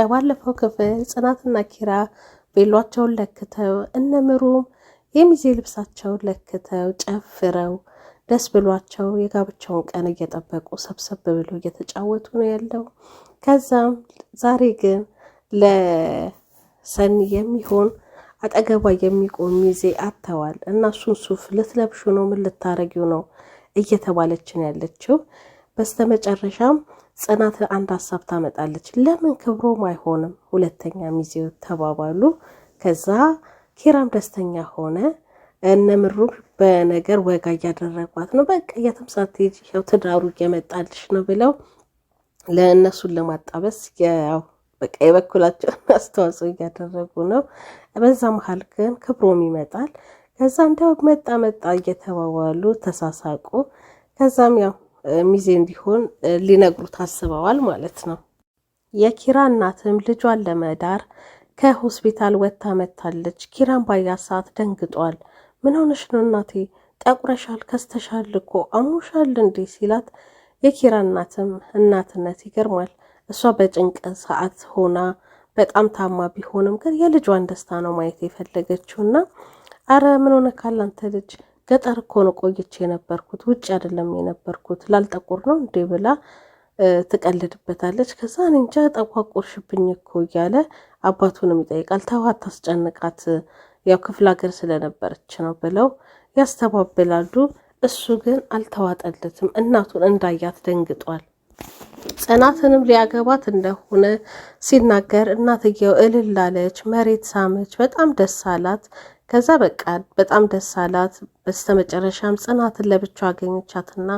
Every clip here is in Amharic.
በባለፈው ክፍል ጽናትና ኪራ ቤሏቸውን ለክተው እነምሩም የሚዜ ልብሳቸውን ለክተው ጨፍረው ደስ ብሏቸው የጋብቻውን ቀን እየጠበቁ ሰብሰብ ብለው እየተጫወቱ ነው ያለው። ከዛም ዛሬ ግን ለሰኒ የሚሆን አጠገቧ የሚቆም ሚዜ አጥተዋል እና እሱን ሱፍ ልትለብሹ ነው ምን ልታረጊው ነው እየተባለችን ያለችው። በስተመጨረሻም ጽናት አንድ ሀሳብ ታመጣለች። ለምን ክብሮም አይሆንም ሁለተኛ ሚዜው ተባባሉ። ከዛ ኪራም ደስተኛ ሆነ። እነምሩ በነገር ወጋ እያደረጓት ነው። በቃ የትምሳት ይኸው ትዳሩ እየመጣልሽ ነው ብለው ለእነሱን ለማጣበስ ያው በቃ የበኩላቸውን አስተዋጽኦ እያደረጉ ነው። በዛ መሀል ግን ክብሮም ይመጣል። ከዛ እንደው መጣ እየተባባሉ ተሳሳቁ። ከዛም ያው ሚዜ እንዲሆን ሊነግሩ ታስበዋል ማለት ነው። የኪራ እናትም ልጇን ለመዳር ከሆስፒታል ወጥታ መታለች። ኪራን ባያት ሰዓት ደንግጧል። ምን ሆነሽ ነው እናቴ? ጠቁረሻል፣ ከስተሻል እኮ አሞሻል እንዴ ሲላት የኪራ እናትም እናትነት ይገርማል። እሷ በጭንቅ ሰዓት ሆና በጣም ታማ ቢሆንም ግን የልጇን ደስታ ነው ማየት የፈለገችውና አረ ምን ሆነ ካላንተ ልጅ ገጠር እኮ ነው ቆይቼ የነበርኩት ውጭ አይደለም የነበርኩት ላልጠቁር ነው እንዴ ብላ ትቀልድበታለች። ከዛ እንጃ ጠቋቁርሽብኝ እኮ እያለ አባቱንም ይጠይቃል። ተው አታስጨንቃት ያው ክፍለ ሀገር ስለነበረች ነው ብለው ያስተባብላሉ። እሱ ግን አልተዋጠለትም። እናቱን እንዳያት ደንግጧል። ጽናትንም ሊያገባት እንደሆነ ሲናገር እናትየው እልል አለች፣ መሬት ሳመች፣ በጣም ደስ አላት። ከዛ በቃ በጣም ደስ አላት። በስተመጨረሻም ጽናትን ለብቻው አገኘቻትና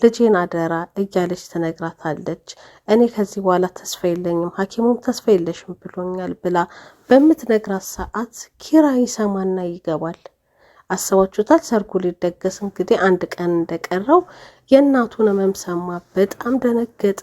ልጄን አደራ እያለች ትነግራታለች። እኔ ከዚህ በኋላ ተስፋ የለኝም፣ ሐኪሙም ተስፋ የለሽም ብሎኛል ብላ በምትነግራት ሰዓት ኪራ ይሰማና ይገባል። አሰባችሁታል? ሰርጉ ሊደገስ እንግዲህ አንድ ቀን እንደቀረው የእናቱን ህመም ሰማ። በጣም ደነገጠ።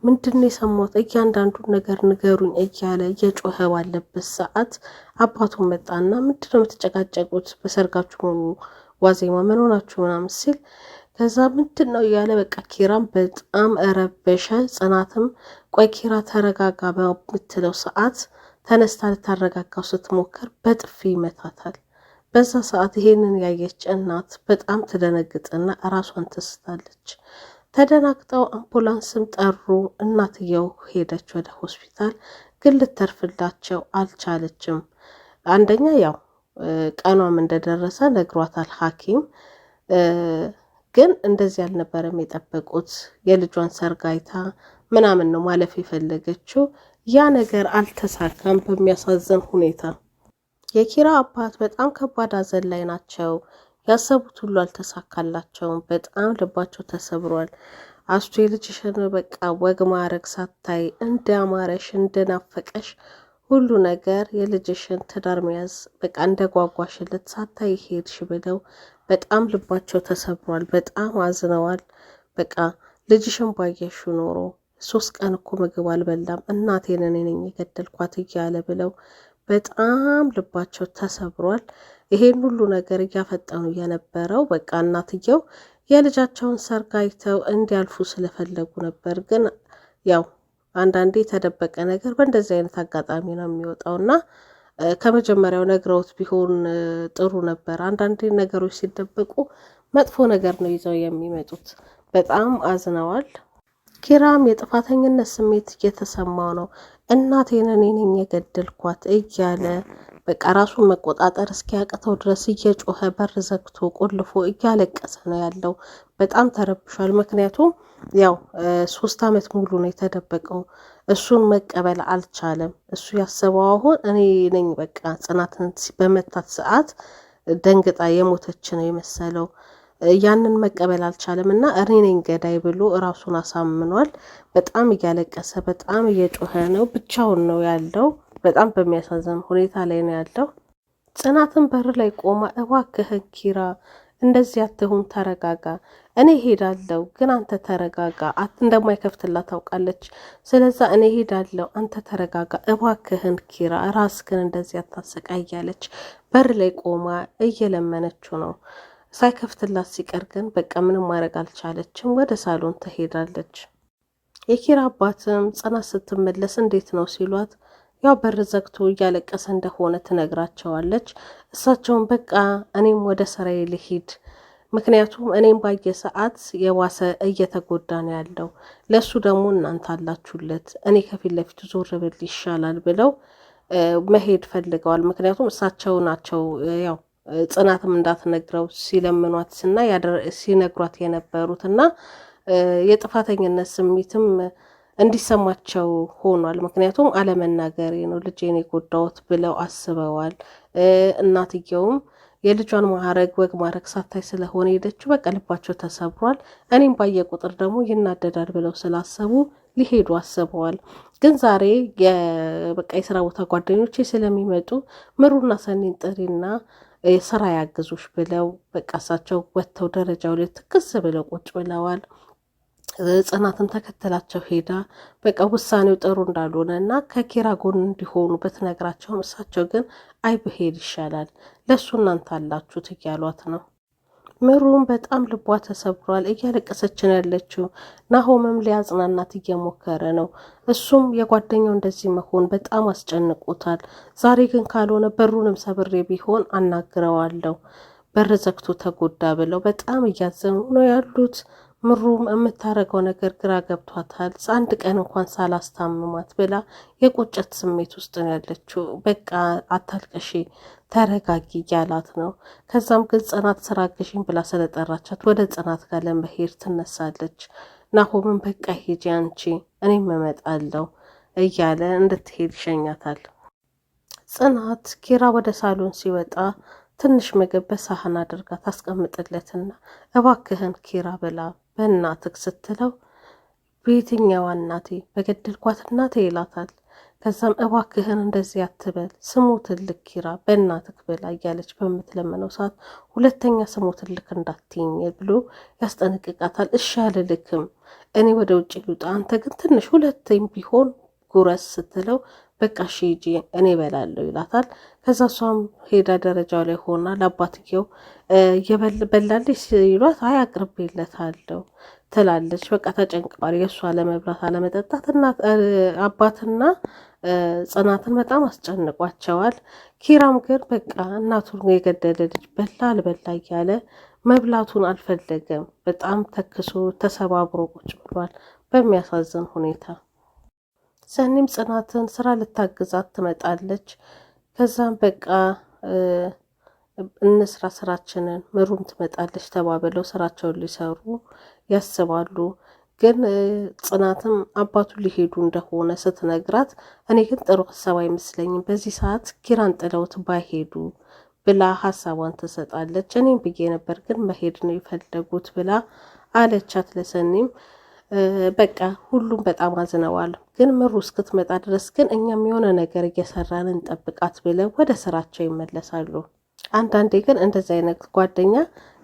ምንድነው የሰማሁት? እያንዳንዱን ነገር ንገሩኝ እያለ እየጮኸ ባለበት ሰዓት አባቱ መጣና ምንድነው የምትጨቃጨቁት? በሰርጋችሁ ዋዜማ ምን ሆናችሁ ምናምን ሲል ከዛ ምንድነው እያለ በቃ ኪራም በጣም ረበሸ። ጽናትም ቆይ ኪራ ተረጋጋ በምትለው ሰዓት ተነስታ ልታረጋጋው ስትሞክር በጥፊ ይመታታል። በዛ ሰዓት ይሄንን ያየች እናት በጣም ትደነግጥና ራሷን ትስታለች። ተደናግጠው አምቡላንስም ጠሩ። እናትየው ሄደች ወደ ሆስፒታል፣ ግን ልተርፍላቸው አልቻለችም። አንደኛ ያው ቀኗም እንደደረሰ ነግሯታል ሐኪም። ግን እንደዚህ አልነበረም የጠበቁት። የልጇን ሰርጋይታ ምናምን ነው ማለፍ የፈለገችው። ያ ነገር አልተሳካም በሚያሳዝን ሁኔታ። የኪራ አባት በጣም ከባድ ሐዘን ላይ ናቸው። ያሰቡት ሁሉ አልተሳካላቸውም። በጣም ልባቸው ተሰብሯል። አስቱ የልጅሽን በቃ ወግ ማዕረግ ሳታይ እንዳማረሽ እንደናፈቀሽ ሁሉ ነገር የልጅሽን ትዳር መያዝ በቃ እንደጓጓሽለት ሳታይ ሄድሽ ብለው በጣም ልባቸው ተሰብሯል። በጣም አዝነዋል። በቃ ልጅሽን ባየሹ ኖሮ 3 ቀን እኮ ምግብ አልበላም እናቴን እኔ ነኝ የገደልኳት እያለ ብለው በጣም ልባቸው ተሰብሯል። ይሄን ሁሉ ነገር እያፈጠኑ የነበረው በቃ እናትየው የልጃቸውን ሰርግ አይተው እንዲያልፉ ስለፈለጉ ነበር። ግን ያው አንዳንዴ የተደበቀ ነገር በእንደዚህ አይነት አጋጣሚ ነው የሚወጣውና ከመጀመሪያው ነግረውት ቢሆን ጥሩ ነበር። አንዳንዴ ነገሮች ሲደበቁ መጥፎ ነገር ነው ይዘው የሚመጡት። በጣም አዝነዋል። ኪራም የጥፋተኝነት ስሜት እየተሰማው ነው። እናቴን እኔ ነኝ የገደልኳት እያለ በቃ ራሱን መቆጣጠር እስኪያቅተው ድረስ እየጮኸ በር ዘግቶ ቆልፎ እያለቀሰ ነው ያለው። በጣም ተረብሿል። ምክንያቱም ያው 3 ዓመት ሙሉ ነው የተደበቀው። እሱን መቀበል አልቻለም። እሱ ያሰበው አሁን እኔ ነኝ በቃ ጽናትን በመታት ሰዓት ደንግጣ የሞተች ነው የመሰለው። ያንን መቀበል አልቻለም እና እኔ ነኝ ገዳይ ብሎ ራሱን አሳምኗል። በጣም እያለቀሰ በጣም እየጮኸ ነው። ብቻውን ነው ያለው። በጣም በሚያሳዝን ሁኔታ ላይ ነው ያለው። ጽናትን በር ላይ ቆማ እባክህን ኪራ እንደዚህ አትሁን፣ ተረጋጋ፣ እኔ ሄዳለሁ ግን አንተ ተረጋጋ። እንደማይከፍትላት ታውቃለች። ስለዛ እኔ ሄዳለሁ አንተ ተረጋጋ እባክህን ኪራ፣ ራስህን እንደዚህ አታሰቃይ እያለች በር ላይ ቆማ እየለመነችው ነው። ሳይከፍትላት ሲቀር ግን በቃ ምንም ማድረግ አልቻለችም። ወደ ሳሎን ትሄዳለች። የኪራ አባትም ጽናት ስትመለስ እንዴት ነው ሲሏት ያው በር ዘግቶ እያለቀሰ እንደሆነ ትነግራቸዋለች። እሳቸውን በቃ እኔም ወደ ስራዬ ልሂድ፣ ምክንያቱም እኔም ባየ ሰዓት የዋሰ እየተጎዳ ነው ያለው፣ ለሱ ደግሞ እናንተ አላችሁለት፣ እኔ ከፊት ለፊቱ ዞር ብል ይሻላል ብለው መሄድ ፈልገዋል። ምክንያቱም እሳቸው ናቸው ያው ጽናትም እንዳትነግረው ሲለምኗት እና ሲነግሯት የነበሩት እና የጥፋተኝነት ስሜትም እንዲሰማቸው ሆኗል። ምክንያቱም አለመናገሬ ነው ልጄን የጎዳሁት ብለው አስበዋል። እናትየውም የልጇን ማዕረግ ወግ ማዕረግ ሳታይ ስለሆነ ሄደችው በቃ ልባቸው ተሰብሯል። እኔም ባየ ቁጥር ደግሞ ይናደዳል ብለው ስላሰቡ ሊሄዱ አስበዋል። ግን ዛሬ በቃ የስራ ቦታ ጓደኞቼ ስለሚመጡ ምሩና ሰኒን ጥሪና ስራ ያግዙሽ ብለው በቃ እሳቸው ወጥተው ደረጃው ላይ ትክስ ብለው ቁጭ ብለዋል። ጽናትም ተከተላቸው ሄዳ በቃ ውሳኔው ጥሩ እንዳልሆነ እና ከኪራ ጎን እንዲሆኑ በትነግራቸውም እሳቸው ግን አይ ብሄድ ይሻላል ለሱ እናንተ አላችሁት እያሏት ነው። ምሩም በጣም ልቧ ተሰብሯል፣ እያለቀሰች ነው ያለችው። ናሆምም ሊያጽናናት እየሞከረ ነው። እሱም የጓደኛው እንደዚህ መሆን በጣም አስጨንቆታል። ዛሬ ግን ካልሆነ በሩንም ሰብሬ ቢሆን አናግረዋለሁ፣ በር ዘግቶ ተጎዳ ብለው በጣም እያዘኑ ነው ያሉት። ምሩም የምታረገው ነገር ግራ ገብቷታል። አንድ ቀን እንኳን ሳላስታምማት ብላ የቁጭት ስሜት ውስጥ ነው ያለችው። በቃ አታልቀሺ ተረጋጊ እያላት ነው። ከዛም ግን ጽናት ስራ አግዥኝ ብላ ስለጠራቻት ወደ ጽናት ጋር ለመሄድ ትነሳለች። ናሆምን በቃ ሂጂ አንቺ እኔም እመጣለሁ እያለ እንድትሄድ ይሸኛታል። ጽናት ኪራ ወደ ሳሎን ሲወጣ ትንሽ ምግብ በሳህን አድርጋ ታስቀምጥለትና እባክህን ኪራ ብላ በእናትህ ስትለው በየትኛዋ እናቴ በገደልኳት እናቴ ይላታል። ከዛም እባክህን እንደዚህ አትበል ስሙ ትልቅ ኪራ በእናትህ ብላ እያለች በምትለምነው ሰዓት ሁለተኛ ስሙ ትልቅ እንዳትይኝ ብሎ ያስጠነቅቃታል። እሺ አልልክም እኔ ወደ ውጭ ልውጣ፣ አንተ ግን ትንሽ ሁለተኛ ቢሆን ጉረስ ስትለው በቃ እሺ ሂጂ እኔ እበላለሁ ይላታል። ከዛ እሷም ሄዳ ደረጃው ላይ ሆና ለአባትየው በላለች ሲሏት አይ አቅርቤለታለሁ ትላለች። በቃ ተጨንቀዋል። የእሷ አለመብላት አለመጠጣት አባትና ጽናትን በጣም አስጨንቋቸዋል። ኪራም ግን በቃ እናቱን የገደለ ልጅ በላ አልበላ እያለ መብላቱን አልፈለገም። በጣም ተክሶ ተሰባብሮ ቁጭ ብሏል በሚያሳዝን ሁኔታ። ሰኒም ጽናትን ስራ ልታግዛት ትመጣለች። ከዛም በቃ እንስራ ስራችንን ምሩም ትመጣለች ተባብለው ስራቸውን ሊሰሩ ያስባሉ። ግን ጽናትም አባቱ ሊሄዱ እንደሆነ ስትነግራት እኔ ግን ጥሩ ሀሳብ አይመስለኝም በዚህ ሰዓት ኪራን ጥለውት ባይሄዱ ብላ ሀሳቧን ትሰጣለች። እኔም ብዬ ነበር ግን መሄድ ነው የፈለጉት ብላ አለቻት ለሰኒም። በቃ ሁሉም በጣም አዝነዋል። ግን ምሩ እስክትመጣ ድረስ ግን እኛም የሆነ ነገር እየሰራን እንጠብቃት ብለው ወደ ስራቸው ይመለሳሉ። አንዳንዴ ግን እንደዚህ አይነት ጓደኛ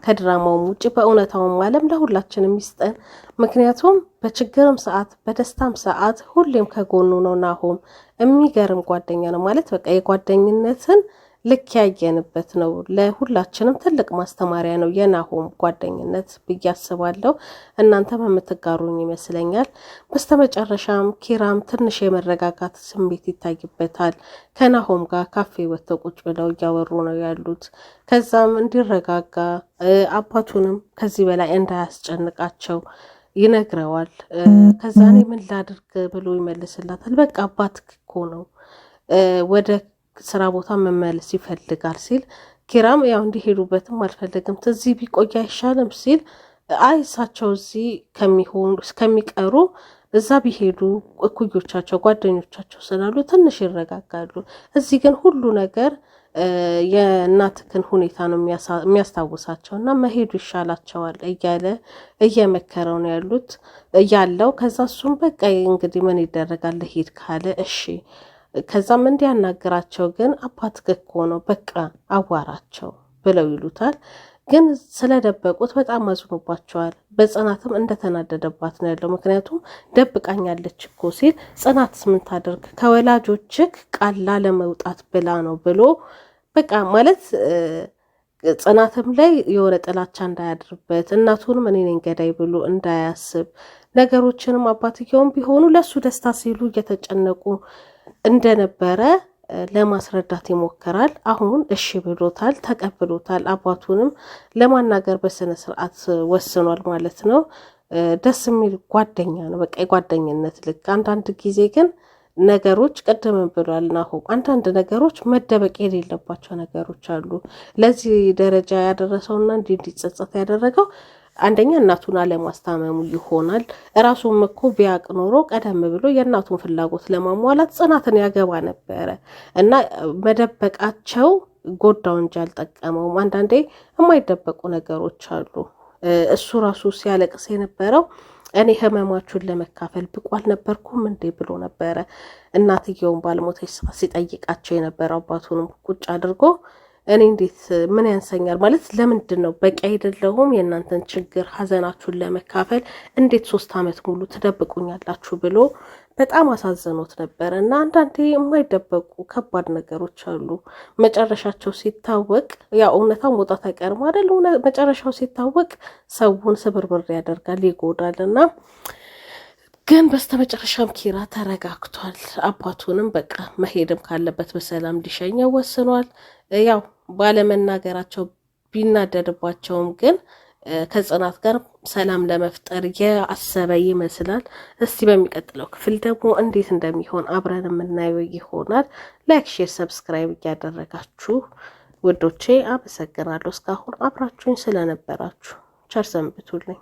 ከድራማውም ውጭ በእውነታውም ዓለም ለሁላችንም ይስጠን። ምክንያቱም በችግርም ሰዓት በደስታም ሰዓት ሁሌም ከጎኑ ነው ናሆም። የሚገርም ጓደኛ ነው ማለት በቃ የጓደኝነትን ልክ ያየንበት ነው። ለሁላችንም ትልቅ ማስተማሪያ ነው የናሆም ጓደኝነት ብዬ አስባለሁ። እናንተም የምትጋሩኝ ይመስለኛል። በስተመጨረሻም ኪራም ትንሽ የመረጋጋት ስሜት ይታይበታል። ከናሆም ጋር ካፌ ወጥተው ቁጭ ብለው እያወሩ ነው ያሉት። ከዛም እንዲረጋጋ አባቱንም ከዚህ በላይ እንዳያስጨንቃቸው ይነግረዋል። ከዛ እኔ ምን ላድርግ ብሎ ይመልስላታል። በቃ አባትህ እኮ ነው ወደ ስራ ቦታ መመለስ ይፈልጋል ሲል ኪራም ያው እንዲሄዱበትም አልፈለግም እዚህ ቢቆይ አይሻልም ሲል አይ እሳቸው እዚህ ከሚቀሩ እዛ ቢሄዱ እኩዮቻቸው ጓደኞቻቸው ስላሉ ትንሽ ይረጋጋሉ። እዚህ ግን ሁሉ ነገር የእናትክን ሁኔታ ነው የሚያስታውሳቸው እና መሄዱ ይሻላቸዋል እያለ እየመከረው ነው ያለው። ከዛ እሱም በቃ እንግዲህ ምን ይደረጋል ሄድ ካለ እሺ። ከዛም እንዲያናግራቸው ግን አባትህ እኮ ነው በቃ አዋራቸው ብለው ይሉታል። ግን ስለደበቁት በጣም አዝኖባቸዋል። በጽናትም እንደተናደደባት ነው ያለው። ምክንያቱም ደብቃኛለች እኮ ሲል ጽናትስ ምን ታደርግ ከወላጆችህ ቃል ለመውጣት ብላ ነው ብሎ በቃ ማለት ጽናትም ላይ የሆነ ጥላቻ እንዳያድርበት እናቱንም እኔ ነኝ ገዳይ ብሎ እንዳያስብ ነገሮችንም አባትየውም ቢሆኑ ለሱ ደስታ ሲሉ እየተጨነቁ እንደነበረ ለማስረዳት ይሞክራል። አሁን እሺ ብሎታል፣ ተቀብሎታል። አባቱንም ለማናገር በስነ ስርዓት ወስኗል ማለት ነው። ደስ የሚል ጓደኛ ነው። በቃ የጓደኝነት ልክ። አንዳንድ ጊዜ ግን ነገሮች ቀደም ብሏል ናሆም፣ አንዳንድ ነገሮች መደበቅ የሌለባቸው ነገሮች አሉ። ለዚህ ደረጃ ያደረሰውና እንዲጸጸት ያደረገው አንደኛ እናቱን አለማስታመሙ ይሆናል። ራሱም እኮ ቢያቅ ኖሮ ቀደም ብሎ የእናቱን ፍላጎት ለማሟላት ጽናትን ያገባ ነበረ እና መደበቃቸው ጎዳው እንጂ አልጠቀመውም። አንዳንዴ የማይደበቁ ነገሮች አሉ። እሱ ራሱ ሲያለቅስ የነበረው እኔ ህመማችሁን ለመካፈል ብቁ አልነበርኩም እንዴ ብሎ ነበረ። እናትየውን ባልሞተች ሰዓት ሲጠይቃቸው የነበረው አባቱንም ቁጭ አድርጎ እኔ እንዴት ምን ያንሰኛል ማለት ለምንድን ነው በቂ አይደለሁም የእናንተን ችግር ሀዘናችሁን ለመካፈል እንዴት 3 ዓመት ሙሉ ትደብቁኛላችሁ ብሎ በጣም አሳዘኖት ነበር። እና አንዳንዴ የማይደበቁ ከባድ ነገሮች አሉ። መጨረሻቸው ሲታወቅ ያው እውነታው መውጣት አይቀርም አይደል? መጨረሻው ሲታወቅ ሰውን ስብርብር ያደርጋል፣ ይጎዳል። እና ግን በስተመጨረሻም ኪራ ተረጋግቷል። አባቱንም በቃ መሄድም ካለበት በሰላም ሊሸኘው ወስኗል። ያው ባለመናገራቸው ቢናደድባቸውም ግን ከጽናት ጋር ሰላም ለመፍጠር ያሰበ ይመስላል። እስቲ በሚቀጥለው ክፍል ደግሞ እንዴት እንደሚሆን አብረን የምናየው ይሆናል። ላይክ፣ ሼር፣ ሰብስክራይብ እያደረጋችሁ ውዶቼ አመሰግናለሁ። እስካሁን አብራችሁኝ ስለነበራችሁ ቸር ሰንብቱልኝ።